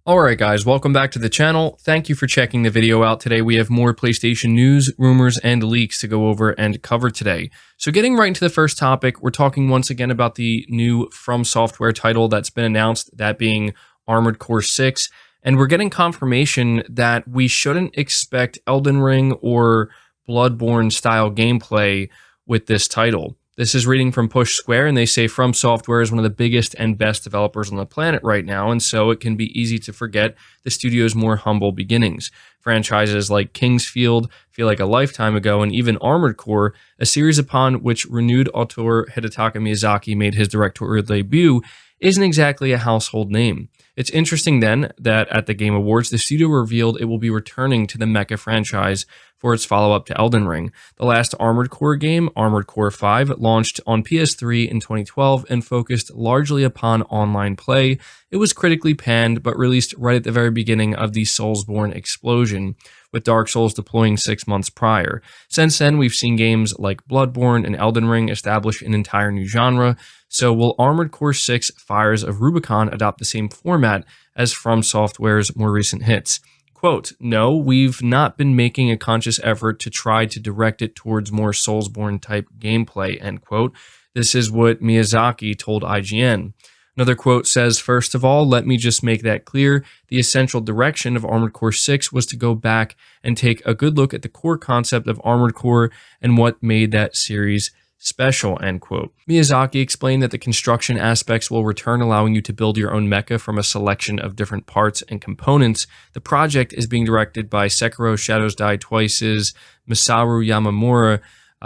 Alright guys, welcome back to the channel. Thank you for checking the video out. Today we have more PlayStation news, rumors, and leaks to go over and cover today. So getting right into the first topic, we're talking once again about the new From Software title that's been announced, that being Armored Core 6. And we're getting confirmation that we shouldn't expect Elden Ring or Bloodborne style gameplay with this title. This is reading from Push Square, and they say From Software is one of the biggest and best developers on the planet right now, and so it can be easy to forget the studio's more humble beginnings. Franchises like Kingsfield feel like a lifetime ago, and even Armored Core, a series upon which renewed auteur Hidetaka Miyazaki made his directorial debut, isn't exactly a household name. It's interesting then that at the Game Awards, the studio revealed it will be returning to the Mecha franchise for its follow-up to Elden Ring. The last Armored Core game, Armored Core 5, launched on PS3 in 2012 and focused largely upon online play. It was critically panned, but released right at the very beginning of the Soulsborne explosion, with Dark Souls deploying 6 months prior. Since then, we've seen games like Bloodborne and Elden Ring establish an entire new genre. So will Armored Core 6 Fires of Rubicon adopt the same format as From Software's more recent hits? Quote, no, we've not been making a conscious effort to try to direct it towards more Soulsborne type gameplay, end quote. This is what Miyazaki told IGN. Another quote says, first of all, let me just make that clear. The essential direction of Armored Core 6 was to go back and take a good look at the core concept of Armored Core and what made that series special, end quote. Miyazaki explained that the construction aspects will return, allowing you to build your own mecha from a selection of different parts and components. The project is being directed by Sekiro Shadows Die Twice's Masaru Yamamura,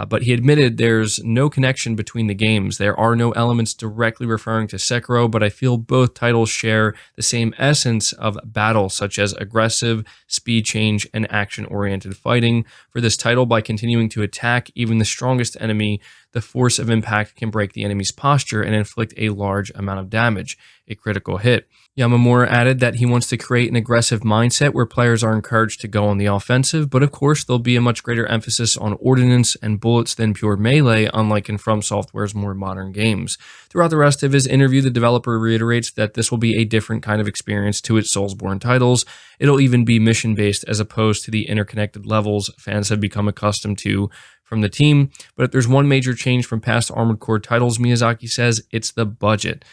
but he admitted there's no connection between the games. There are no elements directly referring to Sekiro, but I feel both titles share the same essence of battle, such as aggressive, speed change, and action-oriented fighting. For this title, by continuing to attack even the strongest enemy, the force of impact can break the enemy's posture and inflict a large amount of damage, a critical hit. Yamamura added that he wants to create an aggressive mindset where players are encouraged to go on the offensive, but of course there'll be a much greater emphasis on ordnance and bullets than pure melee, unlike in From Software's more modern games. Throughout the rest of his interview, the developer reiterates that this will be a different kind of experience to its Soulsborne titles. It'll even be mission-based as opposed to the interconnected levels fans have become accustomed to from the team. But if there's one major change from past Armored Core titles, Miyazaki says it's the budget.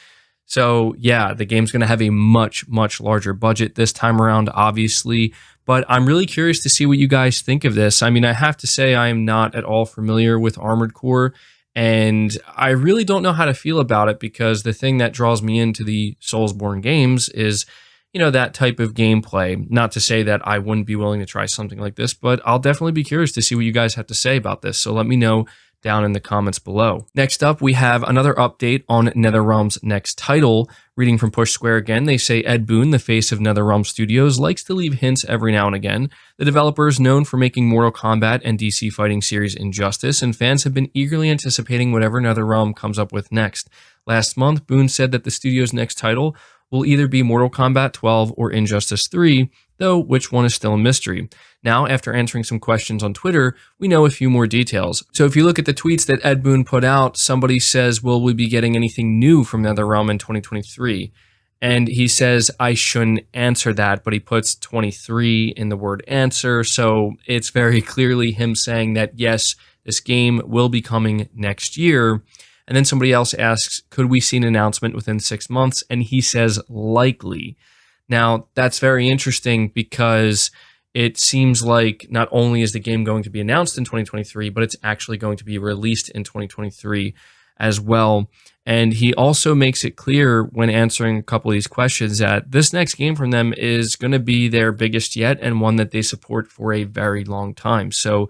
So yeah, the game's going to have a much larger budget this time around, obviously, but I'm really curious to see what you guys think of this. I mean, I have to say I am not at all familiar with Armored Core, and I really don't know how to feel about it, because the thing that draws me into the Soulsborne games is, you know, that type of gameplay. Not to say that I wouldn't be willing to try something like this, but I'll definitely be curious to see what you guys have to say about this. So let me know down in the comments below. Next up, we have another update on NetherRealm's next title. Reading from Push Square again, they say Ed Boon, the face of NetherRealm Studios, likes to leave hints every now and again. The developer is known for making Mortal Kombat and DC fighting series Injustice, and fans have been eagerly anticipating whatever NetherRealm comes up with next. Last month, Boon said that the studio's next title will either be Mortal Kombat 12 or Injustice 3, though which one is still a mystery. Now, after answering some questions on Twitter, we know a few more details. So if you look at the tweets that Ed Boon put out, somebody says, will we be getting anything new from NetherRealm in 2023? And he says, I shouldn't answer that, but he puts 23 in the word answer, so it's very clearly him saying that, yes, this game will be coming next year. And then somebody else asks, could we see an announcement within 6 months? And he says, likely. Now, that's very interesting, because it seems like not only is the game going to be announced in 2023, but it's actually going to be released in 2023 as well. And he also makes it clear when answering a couple of these questions that this next game from them is going to be their biggest yet, and one that they support for a very long time. So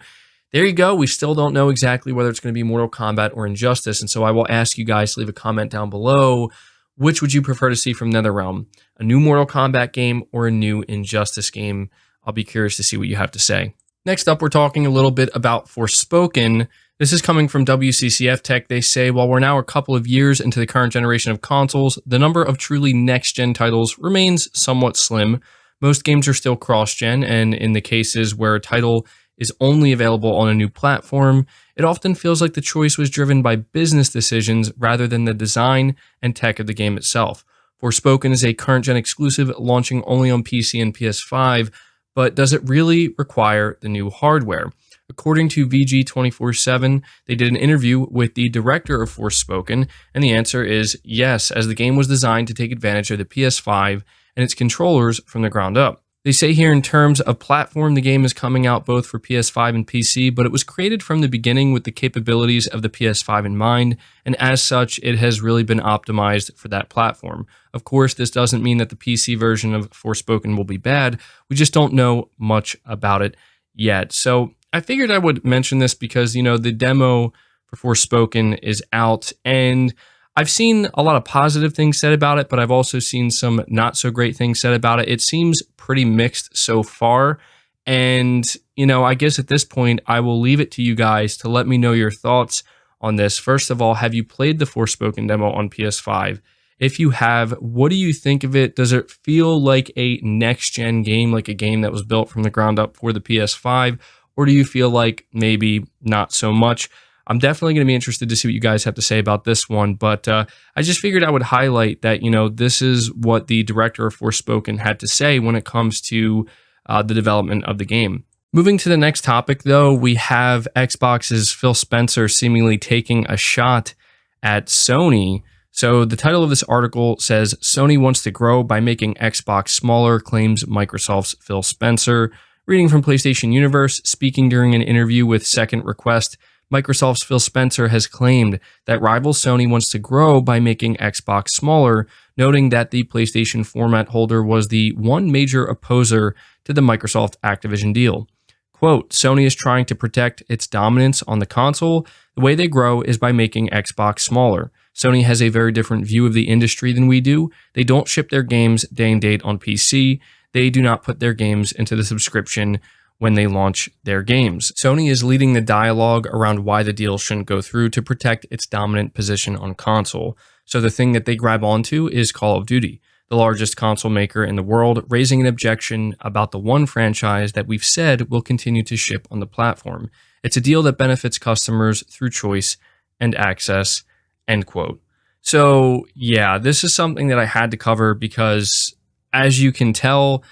there you go. We still don't know exactly whether it's going to be Mortal Kombat or Injustice. And so I will ask you guys to leave a comment down below. Which would you prefer to see from NetherRealm? A new Mortal Kombat game or a new Injustice game? I'll be curious to see what you have to say. Next up, we're talking a little bit about Forspoken. This is coming from WCCF Tech. They say, while we're now a couple of years into the current generation of consoles, the number of truly next-gen titles remains somewhat slim. Most games are still cross-gen, and in the cases where a title is only available on a new platform, it often feels like the choice was driven by business decisions rather than the design and tech of the game itself. Forspoken is a current gen exclusive launching only on PC and PS5, but does it really require the new hardware? According to VG247, they did an interview with the director of Forspoken, and the answer is yes, as the game was designed to take advantage of the PS5 and its controllers from the ground up. They say here in terms of platform, the game is coming out both for PS5 and PC, but it was created from the beginning with the capabilities of the PS5 in mind, and as such, it has really been optimized for that platform. Of course, this doesn't mean that the PC version of Forspoken will be bad. We just don't know much about it yet. So I figured I would mention this because, the demo for Forspoken is out, and I've seen a lot of positive things said about it, but I've also seen some not so great things said about it. It seems pretty mixed so far. And, I guess at this point, I will leave it to you guys to let me know your thoughts on this. First of all, have you played the Forspoken demo on PS5? If you have, what do you think of it? Does it feel like a next-gen game, like a game that was built from the ground up for the PS5? Or do you feel like maybe not so much? I'm definitely going to be interested to see what you guys have to say about this one, but I just figured I would highlight that, this is what the director of Forspoken had to say when it comes to the development of the game. Moving to the next topic, though, we have Xbox's Phil Spencer seemingly taking a shot at Sony. So the title of this article says, Sony wants to grow by making Xbox smaller, claims Microsoft's Phil Spencer. Reading from PlayStation Universe, speaking during an interview with Second Request, Microsoft's Phil Spencer has claimed that rival Sony wants to grow by making Xbox smaller, noting that the PlayStation format holder was the one major opposer to the Microsoft Activision deal. Quote, Sony is trying to protect its dominance on the console. The way they grow is by making Xbox smaller. Sony has a very different view of the industry than we do. They don't ship their games day and date on PC. They do not put their games into the subscription when they launch their games. Sony is leading the dialogue around why the deal shouldn't go through to protect its dominant position on console. So the thing that they grab onto is Call of Duty, the largest console maker in the world, raising an objection about the one franchise that we've said will continue to ship on the platform. It's a deal that benefits customers through choice and access, end quote. So yeah, this is something that I had to cover because, as you can tell,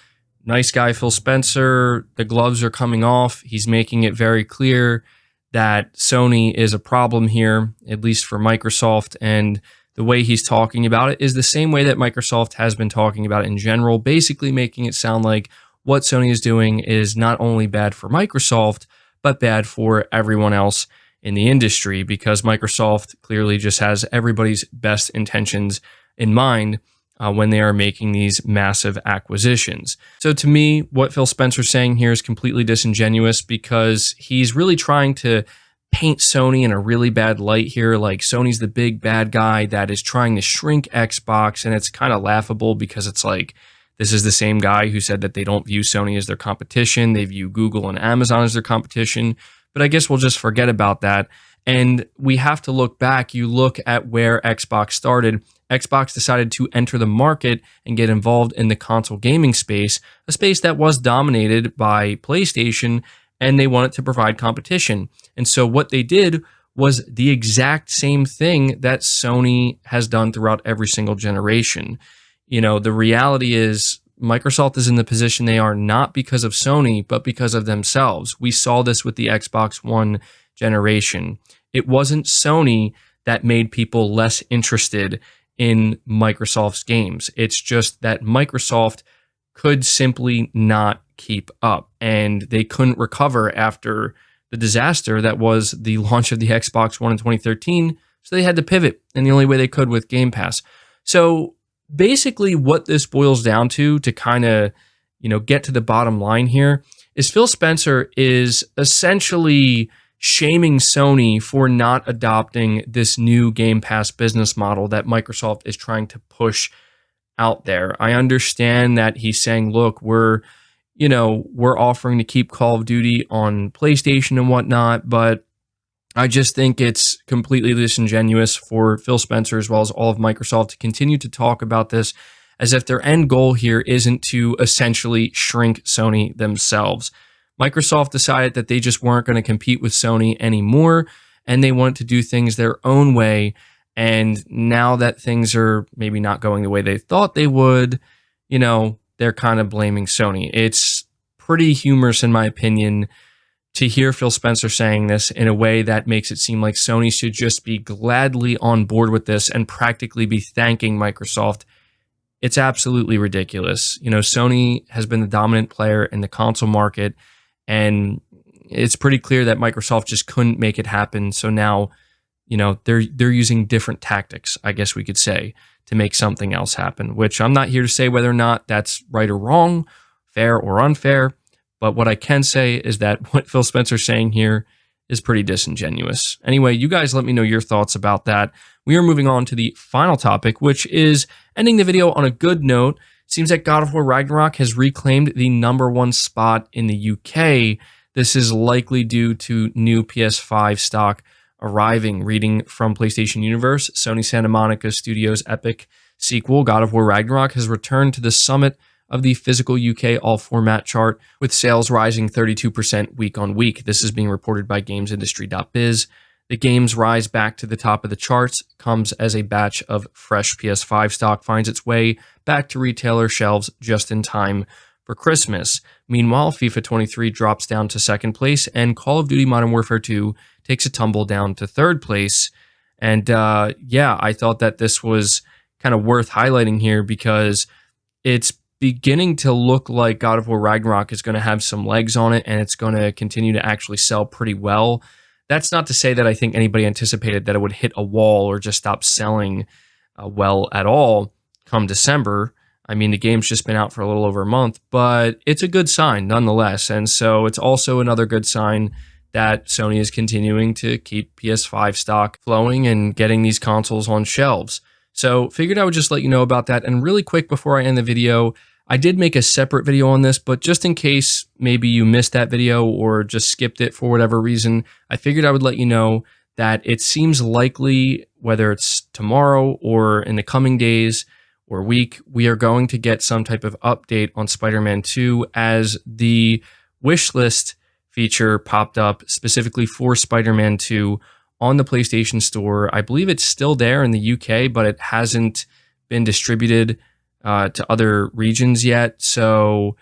nice guy Phil Spencer, the gloves are coming off. He's making it very clear that Sony is a problem here, at least for Microsoft. And the way he's talking about it is the same way that Microsoft has been talking about it in general, basically making it sound like what Sony is doing is not only bad for Microsoft, but bad for everyone else in the industry, because Microsoft clearly just has everybody's best intentions in mind when they are making these massive acquisitions. So to me, what Phil Spencer's saying here is completely disingenuous because he's really trying to paint Sony in a really bad light here. Like Sony's the big bad guy that is trying to shrink Xbox, and it's kind of laughable because it's like, this is the same guy who said that they don't view Sony as their competition. They view Google and Amazon as their competition. But I guess we'll just forget about that. And we have to look back. You look at where Xbox started. Xbox decided to enter the market and get involved in the console gaming space, a space that was dominated by PlayStation, and they wanted to provide competition. And so what they did was the exact same thing that Sony has done throughout every single generation. The reality is Microsoft is in the position they are not because of Sony, but because of themselves. We saw this with the Xbox One generation. It wasn't Sony that made people less interested in Microsoft's games. It's just that Microsoft could simply not keep up, and they couldn't recover after the disaster that was the launch of the Xbox One in 2013, so they had to pivot in the only way they could with Game Pass. So basically what this boils down to kind of, get to the bottom line here, is Phil Spencer is essentially shaming Sony for not adopting this new Game Pass business model that Microsoft is trying to push out there. I understand that he's saying, look, we're offering to keep Call of Duty on PlayStation and whatnot, but I just think it's completely disingenuous for Phil Spencer as well as all of Microsoft to continue to talk about this as if their end goal here isn't to essentially shrink Sony themselves. Microsoft decided that they just weren't going to compete with Sony anymore, and they wanted to do things their own way. And now that things are maybe not going the way they thought they would, they're kind of blaming Sony. It's pretty humorous, in my opinion, to hear Phil Spencer saying this in a way that makes it seem like Sony should just be gladly on board with this and practically be thanking Microsoft. It's absolutely ridiculous. Sony has been the dominant player in the console market, and it's pretty clear that Microsoft just couldn't make it happen. So now, they're using different tactics, I guess we could say, to make something else happen, which I'm not here to say whether or not that's right or wrong, fair or unfair. But what I can say is that what Phil Spencer's saying here is pretty disingenuous. Anyway, you guys let me know your thoughts about that. We are moving on to the final topic, which is ending the video on a good note. Seems like God of War Ragnarok has reclaimed the #1 spot in the UK. This is likely due to new PS5 stock arriving. Reading from PlayStation Universe, Sony Santa Monica Studios' epic sequel, God of War Ragnarok, has returned to the summit of the physical UK all-format chart, with sales rising 32% week on week. This is being reported by GamesIndustry.biz. The game's rise back to the top of the charts comes as a batch of fresh PS5 stock finds its way back to retailer shelves just in time for Christmas. Meanwhile, FIFA 23 drops down to second place, and Call of Duty Modern Warfare 2 takes a tumble down to third place. And I thought that this was kind of worth highlighting here because it's beginning to look like God of War Ragnarok is going to have some legs on it, and it's going to continue to actually sell pretty well. That's not to say that I think anybody anticipated that it would hit a wall or just stop selling well at all come December. I mean, the game's just been out for a little over a month, but it's a good sign nonetheless. And so it's also another good sign that Sony is continuing to keep PS5 stock flowing and getting these consoles on shelves. So figured I would just let you know about that. And really quick before I end the video, I did make a separate video on this, but just in case maybe you missed that video or just skipped it for whatever reason, I figured I would let you know that it seems likely, whether it's tomorrow or in the coming days or week, we are going to get some type of update on Spider-Man 2, as the wish list feature popped up specifically for Spider-Man 2 on the PlayStation Store. I believe it's still there in the UK, but it hasn't been distributed to other regions yet. So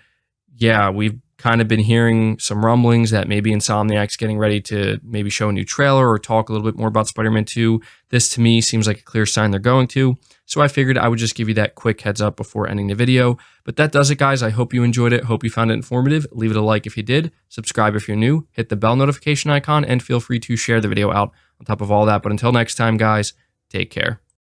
yeah, we've kind of been hearing some rumblings that maybe Insomniac's getting ready to maybe show a new trailer or talk a little bit more about Spider-Man 2. This to me seems like a clear sign they're going to. So I figured I would just give you that quick heads up before ending the video. But that does it, guys. I hope you enjoyed it. Hope you found it informative. Leave it a like if you did. Subscribe if you're new. Hit the bell notification icon and feel free to share the video out on top of all that. But until next time, guys, take care.